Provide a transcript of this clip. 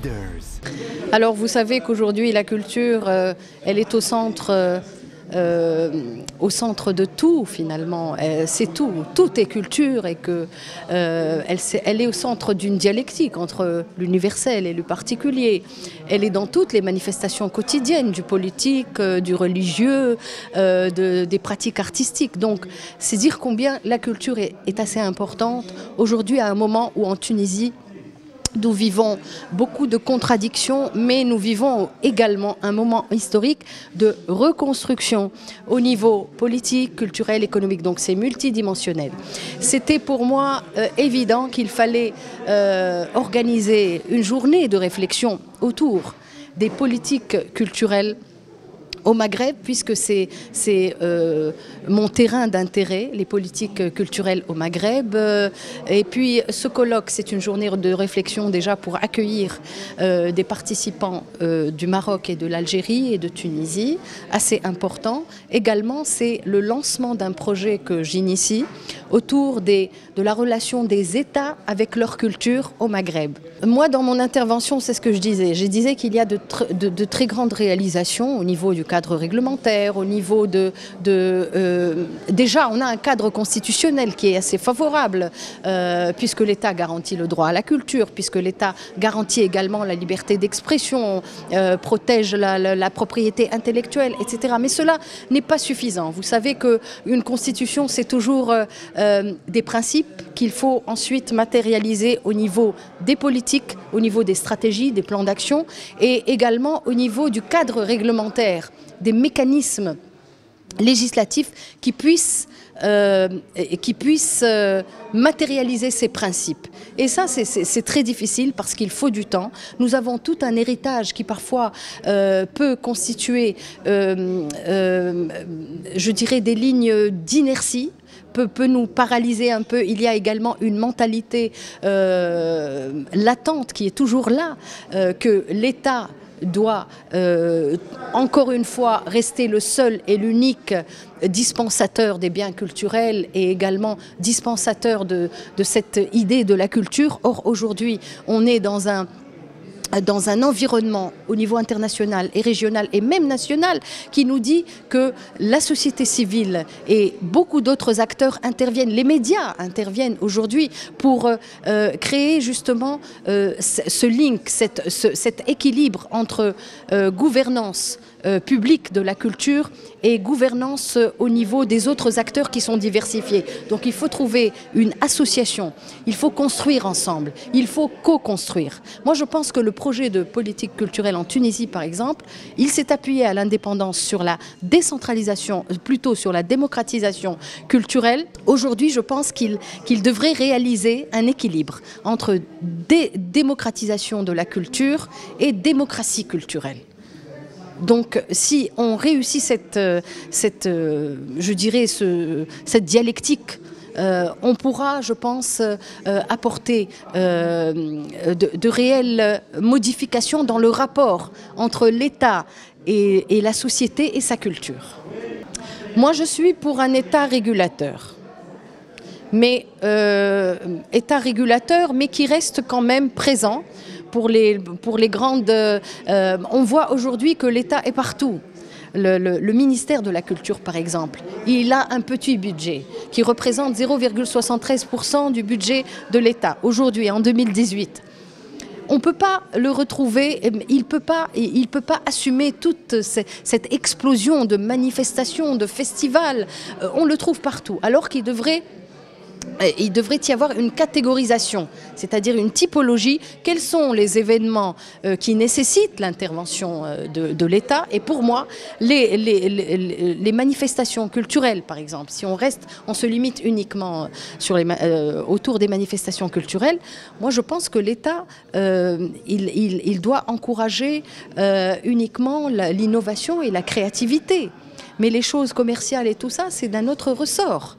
Leaders. Alors vous savez qu'aujourd'hui la culture, elle est au centre de tout finalement. C'est tout, tout est culture et que elle est au centre d'une dialectique entre l'universel et le particulier. Elle est dans toutes les manifestations quotidiennes, du politique, du religieux, des pratiques artistiques. Donc c'est dire combien la culture est assez importante aujourd'hui à un moment où en Tunisie, nous vivons beaucoup de contradictions, mais nous vivons également un moment historique de reconstruction au niveau politique, culturel, économique. Donc c'est multidimensionnel. C'était pour moi évident qu'il fallait organiser une journée de réflexion autour des politiques culturelles au Maghreb, puisque c'est mon terrain d'intérêt, les politiques culturelles au Maghreb. Et puis ce colloque, c'est une journée de réflexion déjà pour accueillir des participants du Maroc et de l'Algérie et de Tunisie, assez important. Également, c'est le lancement d'un projet que j'initie autour de la relation des États avec leur culture au Maghreb. Moi, dans mon intervention, c'est ce que je disais. Je disais qu'il y a de très grandes réalisations au niveau du cadre réglementaire, au niveau déjà, on a un cadre constitutionnel qui est assez favorable, puisque l'État garantit le droit à la culture, puisque l'État garantit également la liberté d'expression, protège la propriété intellectuelle, etc. Mais cela n'est pas suffisant. Vous savez qu'une constitution, c'est toujours des principes qu'il faut ensuite matérialiser au niveau des politiques, au niveau des stratégies, des plans d'action et également au niveau du cadre réglementaire, des mécanismes législatifs qui puissent matérialiser ces principes. Et ça, c'est très difficile parce qu'il faut du temps. Nous avons tout un héritage qui parfois peut constituer, je dirais, des lignes d'inertie, peut nous paralyser un peu. Il y a également une mentalité latente qui est toujours là, que l'État doit encore une fois rester le seul et l'unique dispensateur des biens culturels et également dispensateur de cette idée de la culture. Or aujourd'hui on est dans un environnement au niveau international et régional et même national qui nous dit que la société civile et beaucoup d'autres acteurs interviennent, les médias interviennent aujourd'hui pour créer justement ce link, cet équilibre entre gouvernance publique de la culture et gouvernance au niveau des autres acteurs qui sont diversifiés. Donc il faut trouver une association, il faut construire ensemble, il faut co-construire. Moi je pense que le projet de politique culturelle en Tunisie par exemple, il s'est appuyé à l'indépendance sur la décentralisation, plutôt sur la démocratisation culturelle. Aujourd'hui je pense qu'il devrait réaliser un équilibre entre démocratisation de la culture et démocratie culturelle. Donc si on réussit cette dialectique, on pourra, je pense, apporter de réelles modifications dans le rapport entre l'État et la société et sa culture. Moi, je suis pour un État régulateur. Mais État régulateur, mais qui reste quand même présent pour les grandes... on voit aujourd'hui que l'État est partout. Le ministère de la Culture, par exemple, il a un petit budget qui représente 0,73% du budget de l'État, aujourd'hui, en 2018. On ne peut pas le retrouver, il ne peut pas assumer toute cette explosion de manifestations, de festivals. On le trouve partout, alors qu'il devrait y avoir une catégorisation, c'est-à-dire une typologie. Quels sont les événements qui nécessitent l'intervention de l'État? Et pour moi, les manifestations culturelles, par exemple, si on se limite uniquement autour des manifestations culturelles, moi je pense que l'État, il doit encourager uniquement l'innovation et la créativité. Mais les choses commerciales et tout ça, c'est d'un autre ressort.